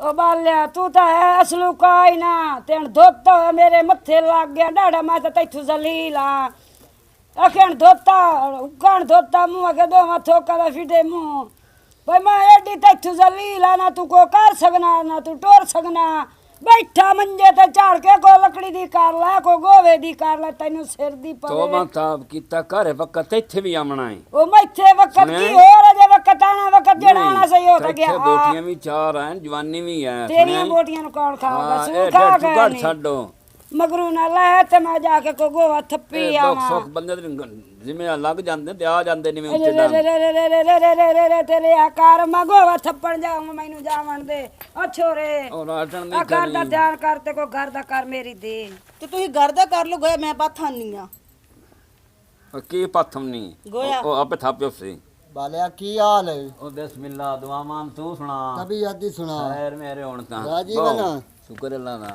ओ बालिया तू तो है असलू काई ना तेन धोता मेरे मत्थे लग गया डाढ़ा मैं तो तैथू जलीला अखन धोता उकण धोता मुंह के दो मथो का फिटे मुंह भाई मैं एडी तैथू जलीला ना तू को कर सकना ना तू टोर सकना बैठा मंजे ते चढ़ के को लकड़ी दी कर ला को गोवे दी कर ला तैनू सिर दी पवे तो माता कीता घर वक्त इत्थे भी आमना है ओ मैथे वक्त की और जे वक्त आना वक्त जेड़ा आना सही हो गया बोटियां भी चार हैं जवानी भी है तेरियां बोटियां नु कौन खाओगा ए सूखा डर का घर छाडो मगरू ना ले ते मैं जाके को गोवा थप्पी आवा सुख बंदे जिमें लग जांदे ते आ जांदे नहीं रे उत्ते रे रे रे रे रे रे रे रे रे तेरे आकार मैं गोवा थप्पड़ जाऊं मैनू जावण दे ओ छोरे और आटन नहीं आकार दा ध्यान कर ते को घर दा कर मेरी दे ਤੇ ਤੁਸੀਂ ਘਰ ਦਾ ਕਰ ਲੋ ਗੋਇਆ ਮੈਂ ਪਾਥਾਂ ਨਹੀਂ ਆ की पथम नहीं गोया। ओ आपे थाप्यो से बालिया की हाल है? ओ बिस्मिल्लाह दुआ मान तू सुना तभी यादी सुना खैर मेरे हुन ता राजी बना। शुक्र अल्लाह दा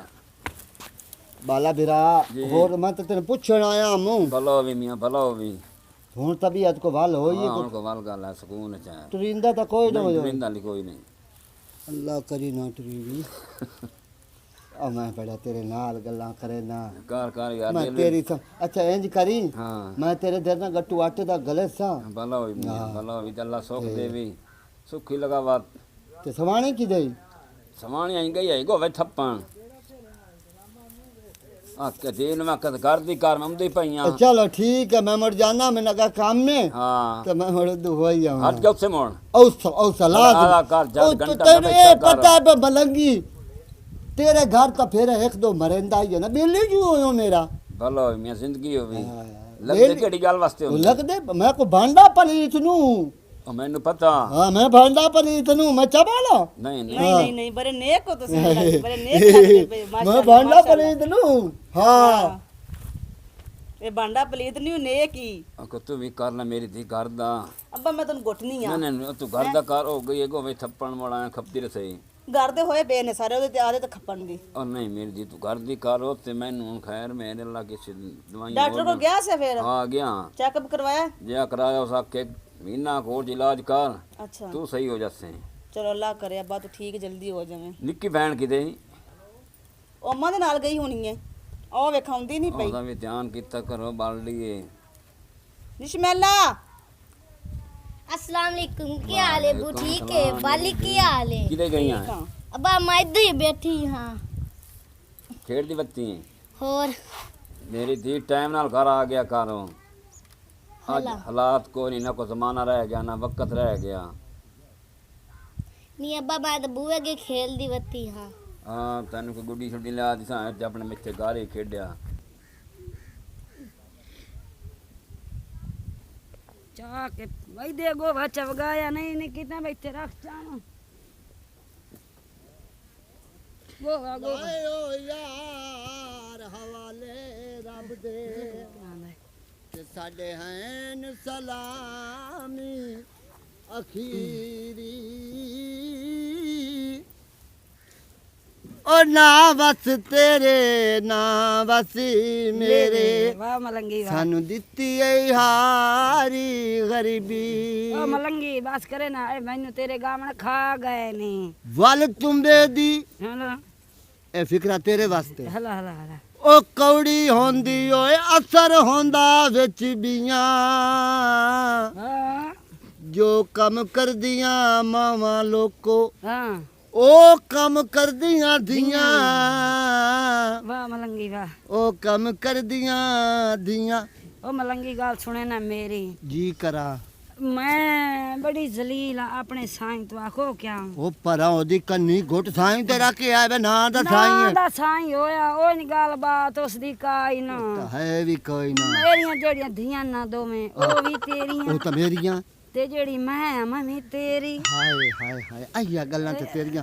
बाला बिरा और मैं तो तेरे पूछण आया हूं भलो भी मियां भलो भी हुन तबीयत को वाल होई हाँ, को उनको वाल गल है सुकून है तुरिंदा तो कोई ना हो बिंदा ली कोई नहीं अल्लाह करी ना तुरीवी आ मैं बड़ा तेरे नाल गल्ला करे ना कार यार मैं तेरी सम अच्छा इंज करी हाँ मैं तेरे दर ना गट्टू आटे दा गले सा भलो भी मियां भलो भी अल्लाह सुख देवी सुखी लगा बात ते सवाणी की दई समानी आई गई आई गोवे थप्पण आ के दिन में कद घर दी कार में उमदी पईयां चलो ठीक है मैं मर जाना मैं लगा काम में हाँ तो मैं मर दु हो ही हट गया उससे मोड़ औ सलाह आला कर जा घंटा तेरे बैठा कर पता है मलंगी तेरे घर तो फिर एक दो मरेंदा ही है ना बिल्ली क्यों हो मेरा भलो मियां जिंदगी होवी हाँ, लगदे केड़ी गल वास्ते वो होंदी लग दे मैं को भांडा पलीत नू ओ मैनू पता हाँ मैं भांडा पलीत नू मैं चबाला नहीं नहीं ਨਹੀਂ ਨਹੀਂ ਨਹੀਂ ਬੜੇ ਨੇਕ ਹੋ ਤੁਸੀਂ ਬੜੇ ਨੇਕ ਲੱਗਦੇ ਪਏ मैं ਮਾਸ਼ਾਅੱਲਾ भांडा पलीत नू हाँ ਇਹ ਬਾਂਡਾ ਪਲੀਤ ਨਹੀਂ ਨੇਕ ਹੀ को तू भी कर ले मेरी थी घर दा ਅੱਬਾ ਮੈਂ ਤੁਹਾਨੂੰ ਗੁੱਟਨੀ ਆ नहीं नहीं तू घर दा कर हो गई गोवे थप्पण मोड़ा खपती रहे सही ਘਰ ਦੇ ਹੋਏ ਪਏ ਨੇ ਸਾਰੇ ਉਹਦੇ ਤੇ ਆਦੇ ਤਾਂ ਖੱਪਣ ਦੀ और नहीं मेरी जी तू घर दी कर हो ते मैनू हुन खैर मेरे अल्लाह की दवाई ਡਾਕਟਰ ਕੋਲ ਗਿਆ ਸੀ ਫਿਰ हाँ गया ਚੈੱਕਅਪ ਕਰਵਾਇਆ जे कराया उस आके महीना कोर्स इलाज कर ਅੱਛਾ तू सही हो जासे ਚਲੋ ਅੱਲਾਹ ਕਰੇ ਅੱਬਾ ਤੂੰ ਠੀਕ ਜਲਦੀ ਹੋ ਜਾਵੇਂ निक्की बहन किते ਉਹ ਅੰਮਾ ਦੇ ਨਾਲ ਗਈ ਹੋਣੀ ਹੈ ਉਹ ਵੇਖਾਉਂਦੀ ਨਹੀਂ ਪਈ ਉਹਦਾ ਵੀ ਧਿਆਨ ਕੀਤਾ ਕਰੋ ਬਾਲ ਲਈਏ ਨਿਸ਼ਮੈਲਾ अस्सलाम वालेकुम क्या हाल है? वो ठीक है। बाली क्या हाल है? ਕਿਤੇ ਗਈਆਂ अब्बा मैं इधर ही बैठी हाँ ਖੇਡਦੀ ਬੱਤੀ और ਮੇਰੀ ਧੀ ਟਾਈਮ ਨਾਲ ਘਰ ਆ ਗਿਆ ਘਰੋਂ ਅੱਜ ਹਾਲਾਤ ਕੋਈ ਨਹੀਂ ਨਾ ਕੋ ਜ਼ਮਾਨਾ ਰਹਿ ਗਿਆ ਨਾ ਵਕਤ ਰਹਿ ਗਿਆ नहीं अब्बा मैं तो बुए के खेल दी बत्ती हाँ ਹਾਂ ਤੈਨੂੰ ਕੋਈ ਗੁੱਡੀ ਛੁੱਡੀ ਲਿਆ ਦਿਸਾਂ ਤੇ ਆਪਣੇ ਮਿੱਥੇ ਘਰ ਹੀ ਖੇਡਿਆ चा के भाई दे गोवा चवगाया नहीं नहीं कितना बैठे रख जानो गोवा गोवा आए ओ यार हवाले रब दे ते साडे हैं सलामी अखीरी ओ ना बस तेरे ना बस मेरे वाह मलंगी वाह सानू दित्ती ऐ हारी गरीबी ओ मलंगी बस करे ना ए मैनू तेरे गामण खा गए नहीं वल तुम्बे दी हला ए फिकरा तेरे वास्ते हला हला हला ओ कौड़ी होंदी ओए असर होंदा विच बियां हाँ जो कम कर दियां मावां लोको हाँ ओ कम कर दियां दियां वाह मलंगी वाह ओ कम कर दियां दियां ओ मलंगी गाल सुने ना मेरी जी करा मैं बड़ी जलील हाँ अपने साईं तो आखो क्या ओ परा ओदी कन्नी घुट साईं तेरा के आवे ना दा साईं है ना साईं होया ओ नी गल बात उस दी काई ना तो है भी कोई ना मेरियां जेड़ियां धियां ना दो में ओ भी तेरियां ओ तो मेरियां ते जेड़ी मैं मम्मी तेरी हाय हाय हाय आइया गल्लां ते तेरियां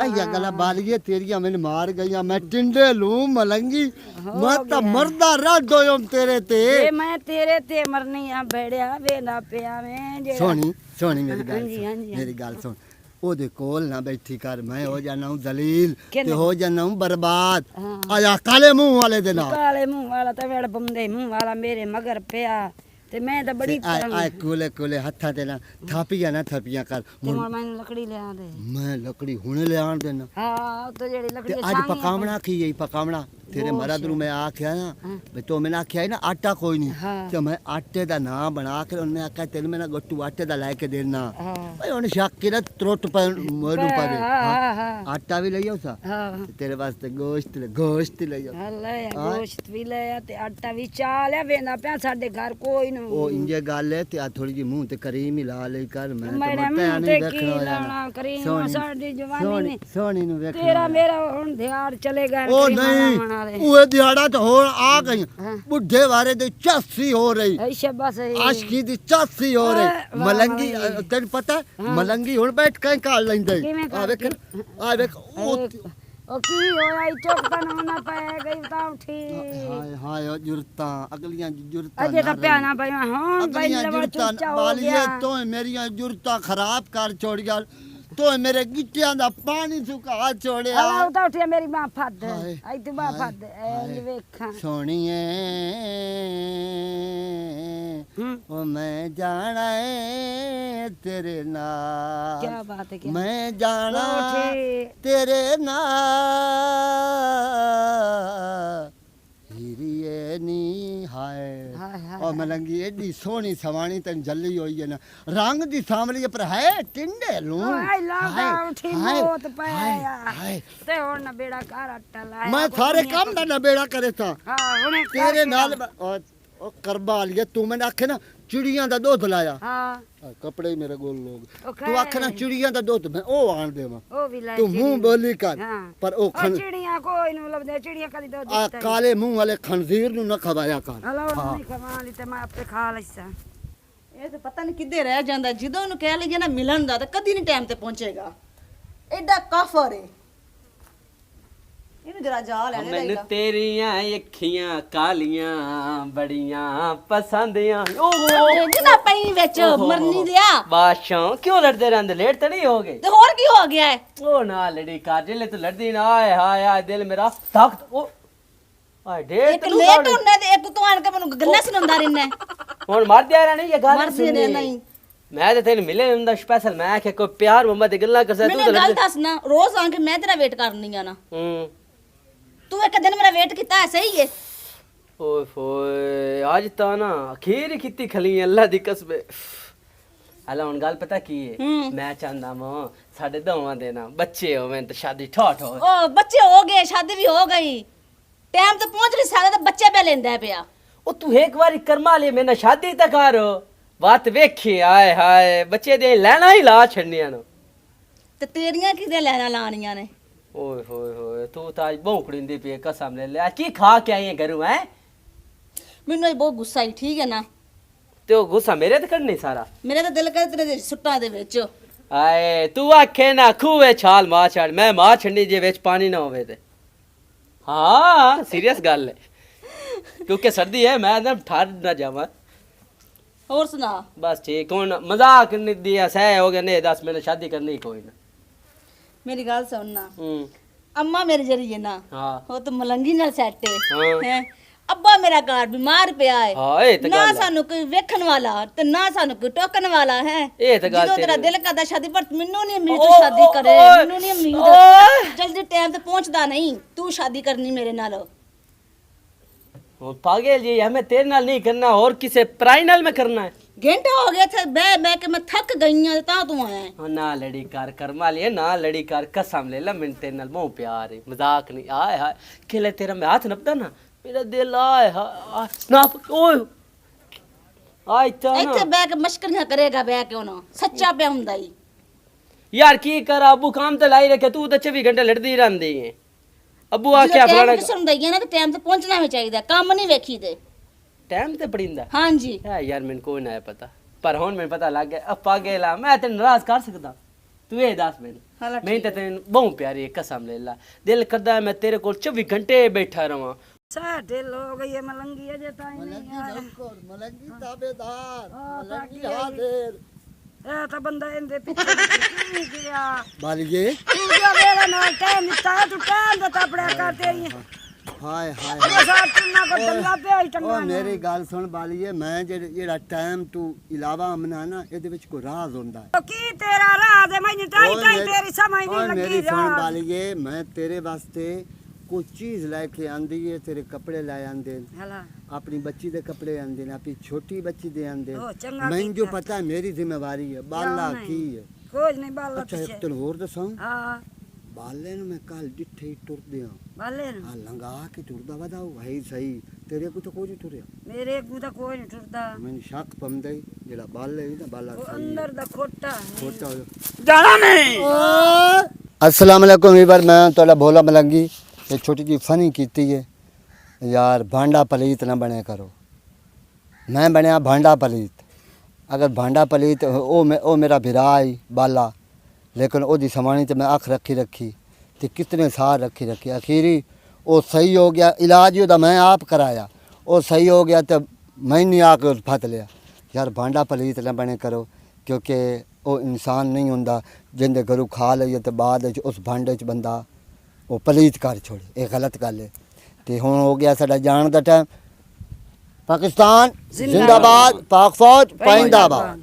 आइया गल्लां बालिए तेरियां मैंने मार गईयां मैं टिंडे लूं मलंगी मैं तो मरदा रह दोयम तेरे ते ये मैं तेरे ते मरनी आ भेड़िया वेला पिया में जेड़ा सोनी सोनी मेरी हाँ गल जी, सुन, हाँ जी, मेरी गल सुन ओदे कोल ना बैठी कर मैं हो जाना हूं दलील किन्ने? ते हो जाना हूं बर्बाद हाँ। आया काले मुंह वाले दे नाल काले मुंह वाला तो वेड़ बंदे मुंह वाला मेरे मगर पिया ਤੇ ਮੈਂ ਤਾਂ ਬੜੀ ਆਏ ਤੰਗ ਆਏ ਕੋਲੇ ਕੋਲੇ ਹੱਥਾਂ ਤੇ ਨਾ ਥਾਪੀਆਂ ਕਰ ਤੇ ਹੁਣ ਮੈਨੂੰ ਲੱਕੜੀ ਲਿਆ ਦੇ ਮੈਂ ਲੱਕੜੀ ਹੁਣ ਲਿਆਣ ਦੇਣਾ ਹਾਂ ਤੇ ਜਿਹੜੀ ਤੇ ਲੱਕੜੀ ਅੱਜ ਪਕਾਵਣਾ ਕੀ ਹੈ ਪਕਾਵਣਾ ਤੇਰੇ ਮਰਦ ਨੂੰ ਮੈਂ ਆਖਿਆ ਨਾ ਵੀ ਤੂੰ ਮੈਨੂੰ ਆਖਿਆ ਸੀ ਨਾ ਆਟਾ ਕੋਈ ਨਹੀਂ ਹਾਂ। ਤੇ ਮੈਂ ਆਟੇ ਦਾ ਨਾਂ ਬਣਾ ਕੇ ਉਹਨੇ ਆਖਿਆ ਤੈਨੂੰ ਮੈਂ ਨਾ ਗੱਟੂ ਆਟੇ ਦਾ ਲੈ ਕੇ ਦੇਣਾ ਹਾਂ ਓਏ ਹੁਣ ਸ਼ੱਕ ਕਿਹੜਾ ਤਰੁੱਟ ਪੈ ਮੋਨੂੰ ਪਾ ਦੇ ਹਾਂ ਹਾਂ ਆਟਾ ਵੀ ਲਈ ਆਉ ਸਾ ਹਾਂ ਤੇ ਤੇਰੇ ਵਾਸਤੇ ਗੋਸ਼ਤ ਲਈ ਆਓ ਹੱਲੇ ਗੋਸ਼ਤ ਵੀ ਲਿਆ ਤੇ ਆਟਾ ਵੀ ਚਾਹ ਲਿਆ ਵੇਂਦਾ ਪਿਆ ਸਾਡੇ ਘਰ ਕੋਈ ਨੂੰ ਉਹ ਇੰਜੇ ਗੱਲ ਹੈ ਤੇ ਆ ਥੋੜੀ ਜਿਹੀ ਮੂੰਹ ਤੇ ਕਰੀਮ ਹੀ ਲਾ ਲਈ ਕਰ ਮੈਂ ਤਾਂ ਮੇਰੇ ਮੋਟਿਆ ਮੂੰਹ ਤੇ ਨਹੀਂ ਕੀ ਵੇਖਣਾ ਲਾਉਣਾ ਕਰੀਮ ਸੋਹਣੀ- ਸਾਡੀ ਜਵਾਨੀ ਨੇ ਸੋਹਣੀ ਨੂੰ ਵੇਖਣਾ ਤੇਰਾ ਮੇਰਾ ਹੁਣ ਦਿਹਾੜ ਚਲੇ ਗਏ ਉਹ ਕਰੀਮਾਂ ਨਹੀਂ ਲਾਉਣ ਵਾਲੇ। ਉਹ ਦਿਹਾੜਾ ਤਾਂ ਹੋਰ ਆ ਗਈ ਬੁੱਢੇ ਵਾਰੇ ਦੀ ਚਾਸੀ ਹੋ ਰਹੀ ਐ ਸ਼ਾਬਾਸ਼ ਹੈ ਆਸ਼ਕੀ ਦੀ ਚਾਸੀ ਹੋ ਰਹੀ ਵਾਹ, ਮਲੰਗੀ ਵਾਹ। ਤੈਨੂੰ ਪਤਾ ਮਲੰਗੀ ਹੁਣ ਬੈਠ ਕੇ ਕਾਲ ਲੈਂਦੇ ਕਿਵੇਂ ਆ ਵੇਖ ਆ ਵੇਖ ਉਹ ਉਹ ਕੀ ਹੋਇਆ ਈ ਚੁੱਕ ਨਾ ਪੈ ਗਈ ਤਾਂ ਉਠੀ ਹਾਏ ਹਾਏ ਉਹ ਜੁਰਤਾਂ ਅਗਲੀਆਂ ਜੁਰਤਾਂ ਅਜੇ ਤਾਂ ਨਾ ਪਿਆਣਾ ਪਈਆਂ ਹਾਂ ਬਈ ਅਗਲੀਆਂ ਲਵਾ ਜੁਰਤਾਂ ਚੁੱਚਾ ਹੋ ਵਾਲੀਏ ਗਿਆ ਤੋਂ ਮੇਰੀਆਂ ਜੁਰਤਾਂ ਖਰਾਬ ਕਰ ਛੋੜੀਆਂ ਤੋਂ ਮੇਰੇ ਗਿੱਟਿਆਂ ਦਾ ਪਾਣੀ ਸੁਕਾ ਛੋੜਿਆ ਹਲਾ ਉਤਾ ਉਠਿਆ ਮੇਰੀ ਮਾਂ ਫੱਦ ਹਾਏ, ਐ ਤੂੰ ਮਾਂ ਹਾਏ, ਫੱਦ ਐ ਵੇਖਾਂ ਸੋਹਣੀਏ ਹੂੰ ਉਹ ਮੈਂ ਜਾਣਾ ਏ ਤੇਰੇ ਨਾਲ ਕੀ ਬਾਤ ਹੈ ਕੀ ਮੈਂ ਜਾਣਾ ਉਠੀ ਤੇਰੇ ਨਾਲ ਹੀਰੀਏ ਨੀ ਹਾਏ ਹਾਏ ਹਾਏ ਉਹ ਮਲੰਗੀ ਏਡੀ ਸੋਹਣੀ ਸਵਾਣੀ ਤੈਨੂੰ ਜੱਲੀ ਹੋਈ ਹੈ ਨਾ ਰੰਗ ਦੀ ਸਾਂਵਲੀ ਪਰ ਹੈ ਟਿੰਡੇ ਲੂੰ ਹਾਏ ਲਾਗਾ ਉਠੀ ਮੋਤ ਪਿਆ ਹਾਏ ਤੇ ਹੁਣ ਨਾ ਬੇੜਾ ਘਰ ਆਟਾ ਲਾਇਆ ਮੈਂ ਸਾਰੇ ਕੰਮ ਦਾ ਨਬੇੜਾ ਕਰੇ ਤਾਂ ਹਾਂ ਹੁਣੇ ਤੇਰੇ ਨਾਲ ਉਹ ਕਰਬਾ ਲਿਆ ਤੂੰ ਮੈਨੂੰ ਆਖੇ ਨਾ ਚਿੜੀਆਂ ਦਾ ਦੁੱਧ ਲਾਇਆ ਹਾਂ ਆ ਕੱਪੜੇ ਹੀ ਮੇਰੇ ਕੋਲ ਲੋਕ ਉਹ ਤੂੰ ਆਖੇ ਨਾ ਚਿੜੀਆਂ ਦਾ ਦੁੱਧ ਮੈਂ ਉਹ ਆਣ ਦੇਵਾਂ ਉਹ ਵੀ ਲੈ ਤੂੰ ਮੂੰਹ ਬੋਲੀ ਕਰ ਹਾਂ ਪਰ ਉਹ ਉਹ ਚਿੜੀਆਂ ਕੋਈ ਨੂੰ ਲੱਭਦੇ ਚਿੜੀਆਂ ਕਦੀ ਦੁੱਧ ਆ ਦਿੱਤਾ ਕਾਲੇ ਮੂੰਹ ਵਾਲੇ ਖਨਜ਼ੀਰ ਨੂੰ ਨਾ ਖਵਾਇਆ ਕਰ ਹਲੋ ਨਹੀਂ ਖਵਾ ਲਈ ਤੇ ਮੈਂ ਆਪੇ ਖਾ ਲਈਸਾਂ ਇਹ ਤਾਂ ਪਤਾ ਨਹੀਂ ਕਿੱਦੇ ਰਹਿ ਜਾਂਦਾ ਜਦੋਂ ਉਹਨੂੰ ਕਹਿ ਲਈਏ ਨਾ ਮਿਲਣ ਦਾ ਤਾਂ ਕਦੀ ਨਹੀਂ ਟਾਈਮ ਤੇ ਪਹੁੰਚੇਗਾ ਐਡਾ ਕਾਫਰ ਏ ਇਹਨੂੰ ਜਰਾ ਜਾ ਲੈਣੇ ਮੈਨੂੰ ਚਾਹੀਦਾ ਤੇਰੀਆਂ ਅੱਖੀਆਂ ਕਾਲੀਆਂ ਬੜੀਆਂ ਪਸੰਦੀਆਂ ਓਹੋ ਜਿੰਨਾ ਪਈ ਵਿੱਚ ਮਰਨੀ ਦਿਆ ਬਾਸ਼ਾਂ ਕਿਉਂ ਲੜਦੇ ਰਹਿੰਦੇ ਲੇਟ ਤਾਂ ਨਹੀਂ ਹੋ ਗਏ ਤੇ ਹੋਰ ਕੀ ਹੋ ਗਿਆ ਹੈ ਉਹ ਨਾ ਲੜੀ ਕਰ ਜੇ ਤੂੰ ਲੜਦੀ ਨਾ ਆਏ ਹਾਏ ਹਾਏ ਦਿਲ ਮੇਰਾ ਤਖਤ ਉਹ ਆਏ ਡੇਟ ਇੱਕ ਲੇਟ ਹੁੰਨਾ ਤੇ ਇੱਕ ਤੂੰ ਆਣ ਕੇ ਮੈਨੂੰ ਗੱਲਾਂ ਸੁਣਾਉਂਦਾ ਰਹਿਣਾ ਹੁਣ ਮਰ ਜਾ ਨਹੀਂ ਇਹ ਗੱਲ ਮਰਦੀ ਨੇ ਨਹੀਂ ਮੈਂ ਤੇ ਤੈਨੂੰ ਮਿਲੇ ਹੁੰਦਾ ਸਪੈਸ਼ਲ ਮੈਂ ਕਿ ਕੋਈ ਪਿਆਰ ਮੁਹੱਬਤ ਦੀ ਗੱਲਾਂ ਕਰਦਾ ਤੂੰ ਮੈਨੂੰ ਤਾਂ ਗੱਲ ਲੜਦੀ ਦੱਸ ਨਾ ਰੋਜ਼ ਆ ਕੇ ਮੈਂ ਤੇਰਾ ਵੇਟ ਕਰਨੀ ਆ ਨਾ ਹੂੰ ਤੂੰ ਇੱਕ ਦਿਨ ਮੇਰਾ ਵੇਟ ਕੀਤਾ ਹੈ ਸਹੀ ਏ ਓਏ ਹੋਏ ਅੱਜ ਤਾਂ ਨਾ ਅਖੀਰ ਹੀ ਕੀਤੀ ਖਲੀ ਅੱਲਾ ਦੀ ਕਸਬੇ ਹਲਾ ਹੁਣ ਗੱਲ ਪਤਾ ਕੀ ਹੈ ਮੈਂ ਚਾਹੁੰਦਾ ਮਾਂ ਸਾਡੇ ਦੋਵਾਂ ਦੇ ਨਾ ਬੱਚੇ ਹੋਵੇਂ ਤੇ ਸ਼ਾਦੀ ਠਾਠ ਹੋਵੇ ਉਹ ਬੱਚੇ ਹੋ ਗਏ ਸ਼ਾਦੀ ਵੀ ਹੋ ਗਈ ਟਾਈਮ ਤੇ ਪਹੁੰਚ ਨਹੀਂ ਸਕਦਾ ਤੇ ਬੱਚੇ ਪੈ ਲੈਂਦਾ ਪਿਆ ਉਹ ਤੂੰ ਇੱਕ ਵਾਰੀ ਕਰਮਾ ਲਈ ਮੈਨਾਂ ਸ਼ਾਦੀ ਤਾਂ ਕਰ ਬਾਤ ਵੇਖੀ ਆਏ ਹਾਏ ਬੱਚੇ ਦੇ ਲੈਣਾ ਹੀ ਲਾ ਛੱਡਨੀਆਂ ਨੂੰ ਤੇ ਤੇਰੀਆਂ ਕਿਹਦੇ ਲੈਣਾ ਲਾਣੀਆਂ ਨੇ ਓਏ ਹੋਏ ਹੋਏ ਤੂੰ ਤਾਂ ਅੱਜ ਭੌਂਕੜਿੰਦੀ ਪਈ ਕਸਮ ਲੈ ਲੈ ਕੀ ਖਾ ਕੇ ਆਈ ਹੈ ਘਰੋਂ ਹੈ ਮੈਨੂੰ ਇਹ ਬਹੁਤ ਗੁੱਸਾ ਆਈ ਠੀਕ ਹੈ ਨਾ ਤੇ ਉਹ ਗੁੱਸਾ ਮੇਰੇ ਤੇ ਕੱਢਣੀ ਸਾਰਾ ਮੇਰਾ ਤਾਂ ਦਿਲ ਕਰੇ ਤੇਰੇ ਸੁੱਟਾਂ ਦੇ ਵਿੱਚ ਆਏ ਤੂੰ ਆਖੇ ਨਾ ਖੂਏ ਛਾਲ ਮਾਰ ਛੱਡ ਮੈਂ ਮਾਰ ਛੱਡਣੀ ਜੇ ਵਿੱਚ ਪਾਣੀ ਨਾ ਹੋਵੇ ਤੇ ਹਾਂ ਸੀਰੀਅਸ ਗੱਲ ਹੈ ਕਿਉਂਕਿ ਸਰਦੀ ਹੈ ਮੈਂ ਨਾ ਠਾਰ ਨਾ ਜਾਵਾਂ ਹੋਰ ਸੁਣਾ ਬਸ ਠੀਕ ਹੁਣ ਮਜ਼ਾਕ ਨਹੀਂ ਦਿਆ ਸਹਿ ਹੋ ਗਿਆ ਨੇ ਦੱਸ ਮੈਨੂੰ ਸ਼ਾਦੀ ਕਰਨੀ ਕੋਈ ਨਾ ਮੇਰੀ ਗੱਲ ਸੁਣਨਾ ਹੂੰ ਅੰਮਾ ਮੇਰੇ ਜਰੀਏ ਨਾ ਹਾਂ ਉਹ ਤਾਂ ਮਲੰਗੀ ਨਾਲ ਸੈੱਟ ਹਾਂ। ਹੈ ਅੱਬਾ ਮੇਰਾ ਘਰ ਬਿਮਾਰ ਪਿਆ ਹੈ ਹਾਂ ਇਹ ਤਾਂ ਨਾ ਗੱਲ ਹੈ। ਸਾਨੂੰ ਕੋਈ ਵੇਖਣ ਵਾਲਾ ਤੇ ਨਾ ਸਾਨੂੰ ਕੋਈ ਟੋਕਣ ਵਾਲਾ ਹੈ ਇਹ ਤਾਂ ਗੱਲ ਜਦੋਂ ਤੇਰਾ ਤੇਰੀ। ਦਿਲ ਕਰਦਾ ਸ਼ਾਦੀ ਪਰ ਮੈਨੂੰ ਨਹੀਂ ਉਮੀਦ ਓਏ, ਤੂੰ ਸ਼ਾਦੀ ਕਰੇ ਓਏ, ਮੈਨੂੰ ਨਹੀਂ ਉਮੀਦ ਓਏ। ਜਲਦੀ ਟਾਈਮ ਤੇ ਪਹੁੰਚਦਾ ਨਹੀਂ ਤੂੰ ਸ਼ਾਦੀ ਕਰਨੀ ਮੇਰੇ ਨਾਲ ਉਹ ਪਾਗਲ ਜੀ हमें तेरे नाल नहीं करना और किसे पराई नाल में करना है घंटा हो गया था बह के मैं थक गई हूं ता तू आया है हाँ, ना लड़ी कर कर्मा लिए ना लड़ी कर कसम ले ला मैं तेरे नाल मोह प्यार है मजाक नहीं आए हाय खेले तेरा मैं हाथ नपता ना मेरा दिल आए हाय ना ओए आय ता ਇੱਥੇ ना ਬਹਿ ਕੇ ਮਸ਼ਕਰੀਆਂ ਕਰੇਗਾ ਬਹਿ ਕੇ ਉਹਨਾਂ ਸੱਚਾ ਪਿਆ ਹੁੰਦਾ ਹੀ यार की कर अबू काम तो लाई रखे तू तो 24 घंटे लड़दी रहंदी है अबू आ क्या फलाना ਕਿਸਮ ਦਈਏ ਨਾ ਤੇ ਟਾਈਮ ਤੇ ਪਹੁੰਚਣਾ ਵੀ ਚਾਹੀਦਾ ਕੰਮ ਨਹੀਂ ਵੇਖੀ ਦੇ टाइम ते पड़ींदा ਹਾਂਜੀ है यार मैंने कोई ना है पता पर हुन मैंने पता लग गया अब पागल मैं ते नाराज कर सकदा तू ये दस हाला मैं ते तेन बहुत प्यारी है कसम ले ला दिल करदा है मैं तेरे को 24 घंटे बैठा रहां ਸਾਡੇ ਲੋਕ ਇਹ ਮਲੰਗੀ ਅਜੇ ਤਾਂ ਹੀ ਨਹੀਂ ਆਏ ਮਲੰਗੀ ਤਾਬੇਦਾਰ ਹਾਂ, ਮਲੰਗੀ ਬਾਕੀ ਹਾਜ਼ਰ ਇਹ ਤਾਂ ਬੰਦਾ ਇਹਦੇ ਪਿੱਛੇ ਕੀ ਗਿਆ ਬਾਲੀਏ ਤੂੰ ਜੋ ਮੇਰੇ ਨਾਲ ਟਾਈਮ ਦਿੱਤਾ ਤੂੰ ਟਾਈਮ ਦਾ ਤਪੜਿਆ ਕਰ ਤੇਰੀ ਹਾਏ ਹਾਏ ਸਾਟੀਆਂ ਕੋ ਦੰਗਾ ਪਿਆ ਉਹ ਟੰਗਾ ਮੇਰੀ ਗੱਲ ਸੁਣ ਬਾਲੀਏ ਮੈਂ ਜਿਹੜਾ ਟਾਈਮ ਤੂੰ ਇਲਾਵਾ ਅਮਨਾ ਨਾ ਇਹਦੇ ਵਿੱਚ ਕੋਈ ਰਾਜ਼ ਹੁੰਦਾ ਹੈ ਕੀ ਤੇਰਾ ਰਾਜ ਹੈ ਮੈਨੂੰ ਤਾਂ ਓਏ ਹੀ ਮੇਰੀ- ਤੇਰੀ ਸਮਝ ਓਏ ਨਹੀਂ ਮੇਰੀ ਲੱਗੀ ਸੁਣ ਰਾਜ ਬਾਲੀਏ ਮੈਂ ਤੇਰੇ ਵਾਸਤੇ ਕੋਈ ਚੀਜ਼ ਲੈ ਕੇ ਆਂਦੀ ਏ ਤੇਰੇ ਕੱਪੜੇ ਲੈ ਆਂਦੇ ਨੇ ਹਲਾ ਆਪਣੀ ਬੱਚੀ ਦੇ ਕੱਪੜੇ ਆਂਦੇ ਨੇ ਆਪਣੀ ਛੋਟੀ ਬੱਚੀ ਦੇ ਆਂਦੇ ਉਹ ਚੰਗਾ ਮੈਨੂੰ ਜੋ ਕੀਤਾ। ਪਤਾ ਹੈ ਮੇਰੀ ਜ਼ਿੰਮੇਵਾਰੀ ਹੈ ਬਾਲਾ ਨਹੀਂ। ਕੀ ਹੈ ਕੁਝ ਨਹੀਂ ਬਾਲਾ ਅੱਛਾ ਇੱਕ ਪਿੱਛੇ ਤੈਨੂੰ ਹੋਰ ਦੱਸਾਂ ਹਾਂ ਬਾਲੇ ਨੂੰ ਮੈਂ ਕੱਲ ਜਿੱਥੇ ਹੀ ਟੁਰਦੇ ਆ ਬਾਲੇ ਨੂੰ ਆ ਲੰਗਾ ਕੇ ਟੁਰਦਾ ਵਦਾ ਉਹ ਹੈ ਹੀ ਸਹੀ ਤੇਰੇ ਕੋ ਤਾਂ ਕੋਈ ਨਹੀਂ ਟੁਰਿਆ ਮੇਰੇ ਕੋ ਤਾਂ ਕੋਈ ਨਹੀਂ ਟੁਰਦਾ ਮੈਨੂੰ ਸ਼ੱਕ ਪੰਦਾ ਹੀ ਜਿਹੜਾ ਬਾਲੇ ਹੀ ਨਾ ਬਾਲਾ ਉਹ ਸਹੀ ਅੰਦਰ ਦਾ ਖੋਟਾ ਛੋਟਾ ਹੋ ਜਾਣਾ ਨਹੀਂ अस्सलाम वालेकुम वीवर मैं थोड़ा भोला मलंगी एक छोटी जी फनी की है यार भांडा पलीत ना बने करो मैं बनया भांडा पलीत अगर भांडा पलीत ओ मेरा भिरा आई बाला लेकिन ओदी समानी तो मैं अख रखी तो कितने साल रखी अखीरी वो सही हो गया इलाज ओदा मैं आप कराया वो सही हो गया तो मैंने आके फत लिया यार भांडा पलीत ना बने करो क्योंकि ਉਹ ਇਨਸਾਨ ਨਹੀਂ ਹੁੰਦਾ ਜਿੰਦੇ ਘਰੋਂ ਖਾ ਲਈਏ ਤੇ ਬਾਅਦ ਵਿੱਚ ਉਸ ਭਾਂਡੇ 'ਚ ਬੰਦਾ ਉਹ ਪਲੀਤ ਕਰ ਛੋੜੇ ਇਹ ਗਲਤ ਗੱਲ ਹੈ ਤੇ ਹੁਣ ਹੋ ਗਿਆ ਸਾਡਾ ਜਾਣ ਦਾ ਟਾਈਮ ਪਾਕਿਸਤਾਨ ਜ਼ਿੰਦਾਬਾਦ ਪਾਕ ਫੌਜ ਪਾਇੰਦਾਬਾਦ